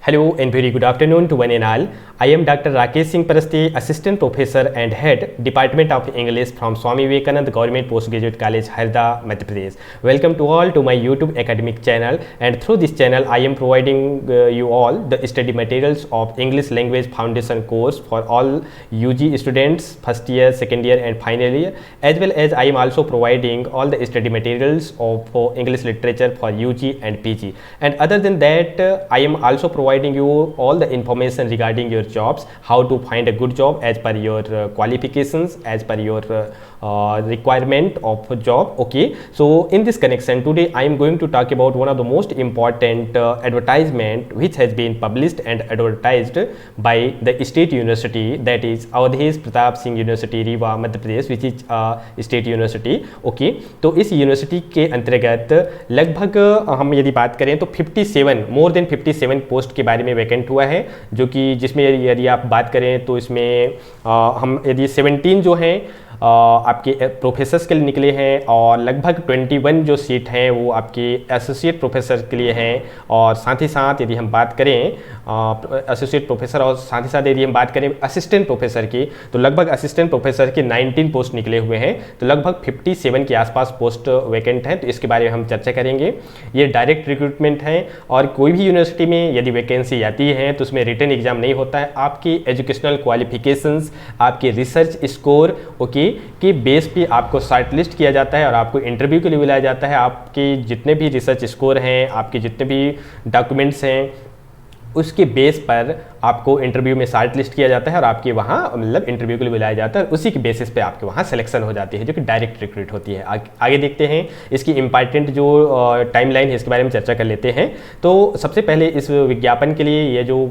Hello and very good afternoon to one and all. I am Dr. Rakesh Singh Parasti, Assistant Professor and Head, Department of English from Swami Vivekanand Government Postgraduate College, Harda, Madhya Pradesh. Welcome to all to my YouTube academic channel, and through this channel I am providing you all the study materials of English Language Foundation course for all UG students, first year, second year and final year, as well as I am also providing all the study materials of English literature for UG and PG. And other than that, I am also providing you all the information regarding your jobs, how to find a good job as per your qualifications, as per your requirement of a job. Okay, so in this connection today I am going to talk about one of the most important advertisement which has been published and advertised by the state university, that is Avadhesh Pratap Singh University, Rewa, Madhya Pradesh, which is state university. Okay, तो इस university के अंतर्गत लगभग हम यदि बात करें तो 57 मोर देन 57 पोस्ट के बारे में वैकेंट हुआ है, जो कि जिसमें यदि आप बात करें तो इसमें हम यदि 17 जो हैं आपके प्रोफेसर्स के लिए निकले हैं, और लगभग 21 जो सीट हैं वो आपके एसोसिएट प्रोफेसर के लिए हैं, और साथ ही साथ यदि हम बात करें एसोसिएट प्रोफेसर और साथ ही साथ यदि हम बात करें असिस्टेंट प्रोफेसर की, तो लगभग असिस्टेंट प्रोफेसर के 19 पोस्ट निकले हुए हैं, तो लगभग 57 के आसपास पोस्ट वैकेंट हैं। तो इसके बारे में हम चर्चा करेंगे। ये डायरेक्ट रिक्रूटमेंट है, और कोई भी यूनिवर्सिटी में यदि वैकेंसी आती है तो उसमें रिटन एग्जाम नहीं होता है। आपकी एजुकेशनल क्वालिफिकेशंस, आपके रिसर्च स्कोर के बेस पे आपको शॉर्ट लिस्ट किया जाता है और आपको इंटरव्यू के लिए बुलाया जाता है। आपके जितने भी रिसर्च स्कोर हैं, आपके जितने भी डॉक्यूमेंट्स हैं, उसके बेस पर आपको इंटरव्यू में शॉर्ट लिस्ट किया जाता है और आपके वहाँ मतलब इंटरव्यू के लिए बुलाया जाता है, और उसी के बेसिस पे आपके वहाँ सिलेक्शन हो जाती है, जो कि डायरेक्ट रिक्रूट होती है। आगे देखते हैं इसकी इंपॉर्टेंट जो टाइमलाइन है, इसके बारे में चर्चा कर लेते हैं। तो सबसे पहले इस विज्ञापन के लिए ये जो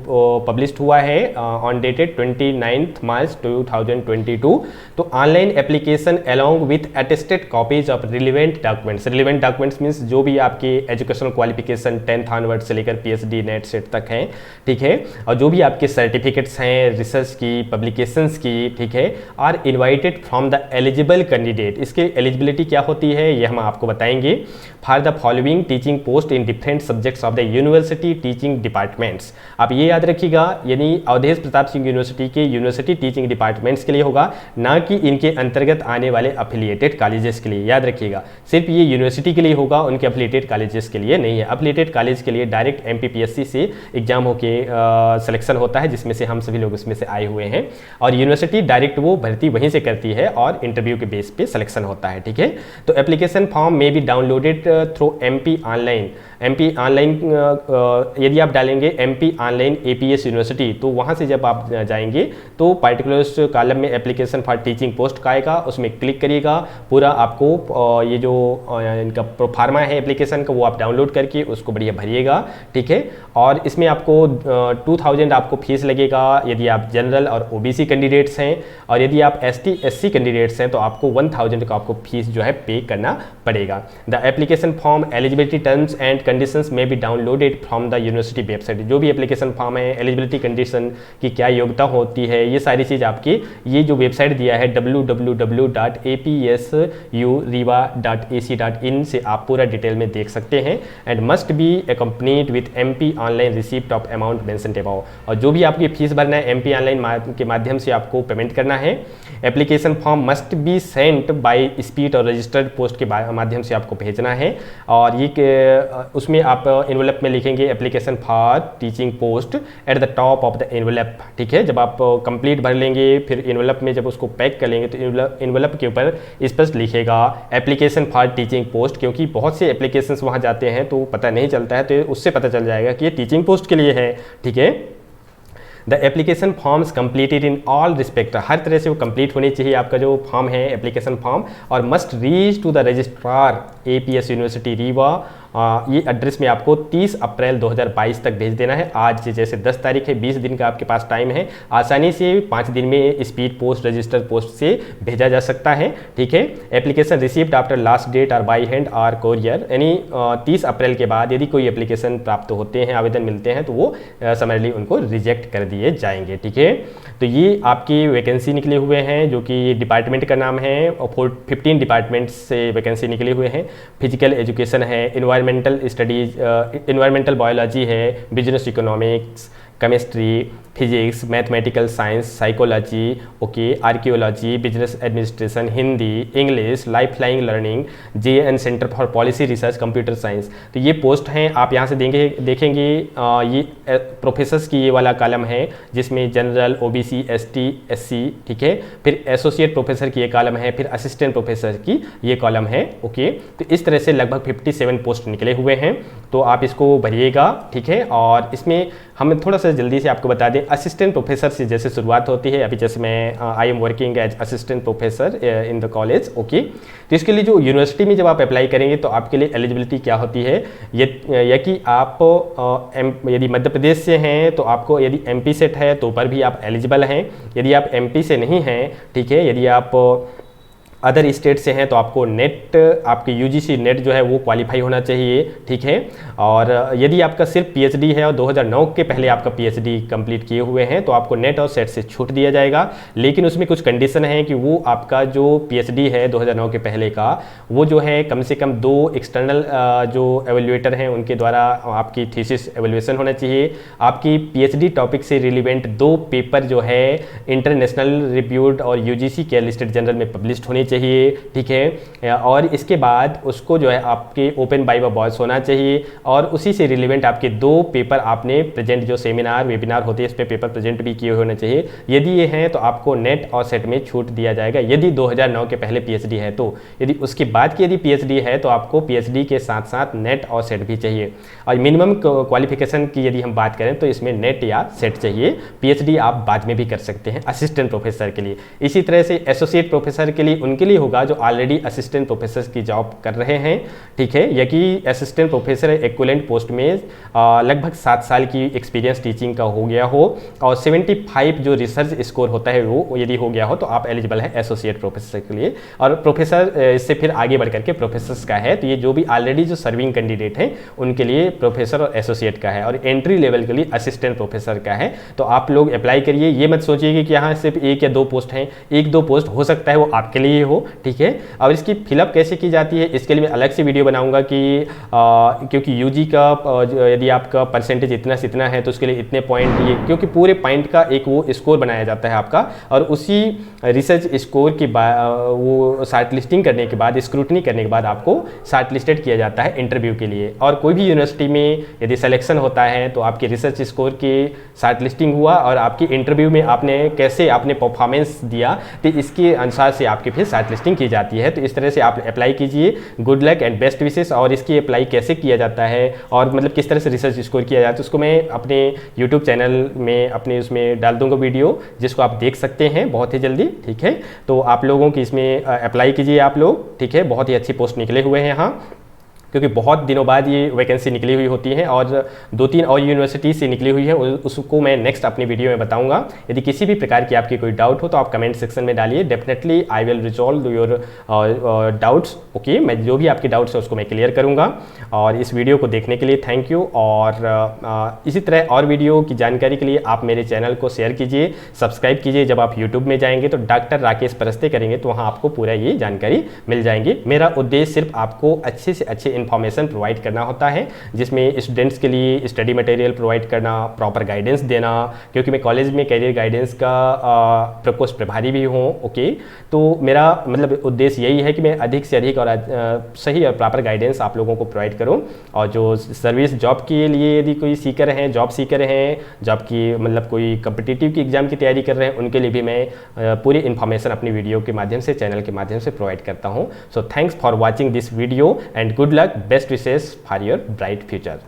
पब्लिश हुआ है ऑन डेटेड 29 मार्च 2022, तो online application along with attested copies of relevant documents. Relevant documents means जो भी आपके एजुकेशनल क्वालिफिकेशन 10th ऑनवर्ड से लेकर PhD नेट सेट तक हैं, ठीक है, और जो भी आपके सर्टिफिकेट्स हैं रिसर्च की, पब्लिकेशंस की, ठीक है, are invited from the eligible candidate. इसके एलिजिबिलिटी क्या होती है ये हम आपको बताएंगे। For the following teaching post in different subjects of the university teaching departments. आप ये याद रखिएगा, यानी अवधेश प्रताप सिंह यूनिवर्सिटी के यूनिवर्सिटी टीचिंग डिपार्टमेंट्स के लिए होगा, ना कि इनके अंतर्गत आने वाले अफिलिएटेड कॉलेजेस के लिए। याद रखिएगा, सिर्फ ये यूनिवर्सिटी के लिए होगा, उनके अफिलिएटेड कॉलेजेस के लिए नहीं है। अफिलिएटेड कॉलेज के लिए डायरेक्ट MPPSC से एग्जाम होके सिलेक्शन होता है, जिसमें से हम सभी लोग उसमें से आए हुए हैं, और यूनिवर्सिटी डायरेक्ट वो भर्ती वहीं से करती है और इंटरव्यू के बेस पे सिलेक्शन होता है, ठीक है। तो एप्लीकेशन फॉर्म में be downloaded through MP online. MP online यदि आप डालेंगे MP ऑनलाइन APS यूनिवर्सिटी, तो वहाँ से जब आप जाएंगे तो पार्टिकुलर्स कॉलम में एप्लीकेशन फॉर टीचिंग पोस्ट का आएगा, उसमें क्लिक करिएगा। पूरा आपको ये जो इनका प्रोफार्मा है एप्लीकेशन का, वो आप डाउनलोड करके उसको बढ़िया भरिएगा, ठीक है। और इसमें आपको 2000 आपको फीस लगेगा यदि आप जनरल और OBC कैंडिडेट्स हैं, और यदि आप ST SC कैंडिडेट्स हैं तो आपको 1000 का आपको फीस जो है पे करना पड़ेगा। The application form eligibility terms and conditions में भी downloaded from the university website. जो भी एप्लीकेशन फॉर्म है, एलिजिबिलिटी कंडीशन की क्या योग्यता होती है, ये सारी चीज़ आपकी ये जो वेबसाइट दिया है www.apsuriva.ac.in से आप पूरा डिटेल में देख सकते हैं। And must be accompanied with MP online receipt of amount mentioned above. और जो भी आपकी फीस भरना है MP ऑनलाइन के माध्यम से आपको पेमेंट करना है। Application form must be sent by speed और रजिस्टर्ड पोस्ट के माध्यम से आपको भेजना है, और ये उसमें आप एनवेलप में लिखेंगे application for teaching post at the top of the envelope, ठीक है। जब आप कंप्लीट भर लेंगे, फिर एनवेलप में जब उसको पैक कर लेंगे तो एनवेलप के ऊपर स्पष्ट लिखेगा एप्लीकेशन फॉर टीचिंग पोस्ट, क्योंकि बहुत से एप्लीकेशंस वहाँ जाते हैं तो पता नहीं चलता है, तो उससे पता चल जाएगा कि ये टीचिंग पोस्ट के लिए है, ठीक है। The application forms completed in all respect, हर तरह से वो कंप्लीट होनी चाहिए आपका जो फॉर्म है एप्लीकेशन फॉर्म, और must reach to the registrar APS university Rewa. ये एड्रेस में आपको 30 अप्रैल 2022 तक भेज देना है। आज से जैसे 10 तारीख है, 20 दिन का आपके पास टाइम है, आसानी से 5 दिन में स्पीड पोस्ट रजिस्टर्ड पोस्ट से भेजा जा सकता है, ठीक है। Application received after last date और बाई हैंड और कोरियर, यानी 30 अप्रैल के बाद यदि कोई एप्लीकेशन प्राप्त होते हैं, आवेदन मिलते हैं, तो वो समरली उनको रिजेक्ट कर दिए जाएंगे, ठीक है। तो ये आपकी वैकेंसी निकले हुए हैं, जो कि डिपार्टमेंट का नाम है, और 15 डिपार्टमेंट से वैकेंसी निकले हुए हैं। फिजिकल एजुकेशन है, इन्वायरमेंटल स्टडीज, इन्वायरमेंटल बायोलॉजी है, business economics, chemistry, physics, mathematical science, psychology, okay, archaeology, business administration, Hindi, English, life line learning, JN centre for policy research, computer science. तो ये पोस्ट हैं, आप यहाँ से देखेंगे ये प्रोफेसर्स की ये वाला कॉलम है जिसमें जनरल, OBC, ST, SC, ठीक है। फिर एसोसिएट प्रोफेसर की ये कॉलम है, फिर असिस्टेंट प्रोफेसर की ये कॉलम है, ओके। तो इस तरह से लगभग 57 पोस्ट निकले हुए हैं, तो आप इसको भरिएगा, ठीक है। और इसमें हम थोड़ा सा जल्दी से आपको बता दें, असिस्टेंट प्रोफेसर से जैसे शुरुआत होती है, अभी जैसे मैं I am working as assistant professor in the college, okay. तो इसके लिए जो यूनिवर्सिटी में जब आप अप्लाई करेंगे तो आपके लिए एलिजिबिलिटी क्या होती है, ये कि आप यदि मध्य प्रदेश से हैं तो आपको, यदि MP सेट है तो पर भी आप एलिजिबल हैं। यदि आप MP से नहीं हैं, ठीक है, यदि आप अदर स्टेट से हैं तो आपको नेट, आपकी UGC नेट जो है वो क्वालिफाई होना चाहिए, ठीक है। और यदि आपका सिर्फ PhD है और 2009 के पहले आपका PhD कंप्लीट किए हुए हैं तो आपको नेट और सेट से छूट दिया जाएगा, लेकिन उसमें कुछ कंडीशन है कि वो आपका जो PhD है 2009 के पहले का, वो जो है कम से कम 2 एक्सटर्नल जो एवेल्युएटर हैं उनके द्वारा आपकी थीसिस एवेल्युएशन होना चाहिए। आपकी PhD टॉपिक से रिलेवेंट 2 पेपर जो है इंटरनेशनल रिव्यूड और UGC के लिस्टेड जर्नल में पब्लिश्ड होने चाहिए, ठीक है। और इसके बाद उसको जो है आपके ओपन बाय वॉइस होना चाहिए और उसी से रिलेवेंट आपके 2 पेपर आपने प्रेजेंट, जो सेमिनार वेबिनार होते हैं इस पे पेपर प्रेजेंट भी किए होने चाहिए। यदि ये हैं तो आपको नेट और सेट में छूट दिया जाएगा, यदि 2009 के पहले PhD है तो। यदि उसके बाद की यदि PhD है तो आपको PhD के साथ साथ नेट और सेट भी चाहिए। और मिनिमम क्वालिफिकेशन की यदि हम बात करें तो इसमें नेट या सेट चाहिए। PhD आप बाद में भी कर सकते हैं असिस्टेंट प्रोफेसर के लिए। इसी तरह से एसोसिएट प्रोफेसर के लिए उनके लिए होगा जो ऑलरेडी असिस्टेंट प्रोफेसर की जॉब कर रहे हैं, ठीक है, या कि असिस्टेंट प्रोफेसर इक्विवेलेंट पोस्ट में लगभग 7 साल की एक्सपीरियंस टीचिंग का हो गया हो और 75 जो रिसर्च स्कोर होता है वो यदि हो गया हो तो आप एलिजिबल है एसोसिएट प्रोफेसर के लिए। और प्रोफेसर इससे फिर आगे बढ़ करके प्रोफेसर का है, तो ये जो भी ऑलरेडी जो सर्विंग कैंडिडेट हैं उनके लिए प्रोफेसर और एसोसिएट का है, और एंट्री लेवल के लिए असिस्टेंट प्रोफेसर का है। तो आप लोग अप्लाई करिए, ये मत सोचिए कि यहाँ सिर्फ 1 या 2 पोस्ट हैं, 1-2 पोस्ट हो सकता है वो आपके लिए हो, ठीक है। और इसकी फिलअप कैसे की जाती है इसके लिए मैं अलग से वीडियो बनाऊंगा कि क्योंकि यूजी का यदि आपका परसेंटेज इतना से इतना है तो उसके लिए इतने पॉइंट, ये क्योंकि पूरे पॉइंट का एक वो स्कोर बनाया जाता है आपका, और उसी रिसर्च स्कोर की वो शार्ट लिस्टिंग करने के बाद, स्क्रूटनी करने के बाद आपको शार्ट लिस्टेड किया जाता है इंटरव्यू के लिए। और कोई भी यूनिवर्सिटी में यदि सिलेक्शन होता है तो आपके रिसर्च स्कोर की शार्ट लिस्टिंग हुआ और आपकी इंटरव्यू में आपने कैसे आपने परफॉर्मेंस दिया तो इसके अनुसार से आपकी फिर शार्ट लिस्टिंग की जाती है। तो इस तरह से आप अप्लाई कीजिए, good luck and best wishes. और इसकी अप्लाई कैसे किया जाता है और मतलब किस तरह से रिसर्च स्कोर किया जाता है उसको मैं अपने यूट्यूब चैनल में अपने उसमें डाल दूंगा वीडियो, जिसको आप देख सकते हैं बहुत ही जल्दी, ठीक है। तो आप लोगों की इसमें अप्लाई कीजिए आप लोग, ठीक है। बहुत ही अच्छी पोस्ट निकले हुए हैं यहाँ, क्योंकि बहुत दिनों बाद ये वैकेंसी निकली हुई होती है और 2-3 और यूनिवर्सिटी से निकली हुई है, उसको मैं नेक्स्ट अपनी वीडियो में बताऊंगा। यदि किसी भी प्रकार की आपकी कोई डाउट हो तो आप कमेंट सेक्शन में डालिए, definitely I will resolve your doubts, okay. मैं जो भी आपके डाउट्स है उसको मैं क्लियर करूंगा। और इस वीडियो को देखने के लिए थैंक यू। और इसी तरह और वीडियो की जानकारी के लिए आप मेरे चैनल को शेयर कीजिए, सब्सक्राइब कीजिए। जब आप यूट्यूब में जाएंगे तो डॉक्टर राकेश परस्ते करेंगे तो वहाँ आपको पूरा ये जानकारी मिल जाएंगी। मेरा उद्देश्य सिर्फ आपको अच्छे से अच्छे इन्फॉर्मेशन प्रोवाइड करना होता है, जिसमें स्टूडेंट्स के लिए स्टडी मटेरियल प्रोवाइड करना, प्रॉपर गाइडेंस देना, क्योंकि मैं कॉलेज में कैरियर गाइडेंस का प्रकोष्ठ प्रभारी भी हूँ, ओके। तो मेरा मतलब उद्देश्य यही है कि मैं अधिक से अधिक और सही और प्रॉपर गाइडेंस आप लोगों को प्रोवाइड करूँ। और जो सर्विस जॉब के लिए यदि कोई सीकर हैं, जॉब सीकर हैं, जॉब की मतलब कोई कम्पिटिटिव की एग्जाम की तैयारी कर रहे हैं, उनके लिए भी मैं पूरी इन्फॉर्मेशन अपनी वीडियो के माध्यम से, चैनल के माध्यम से प्रोवाइड करता हूँ। So thanks for watching this video and good luck, best wishes for your bright future.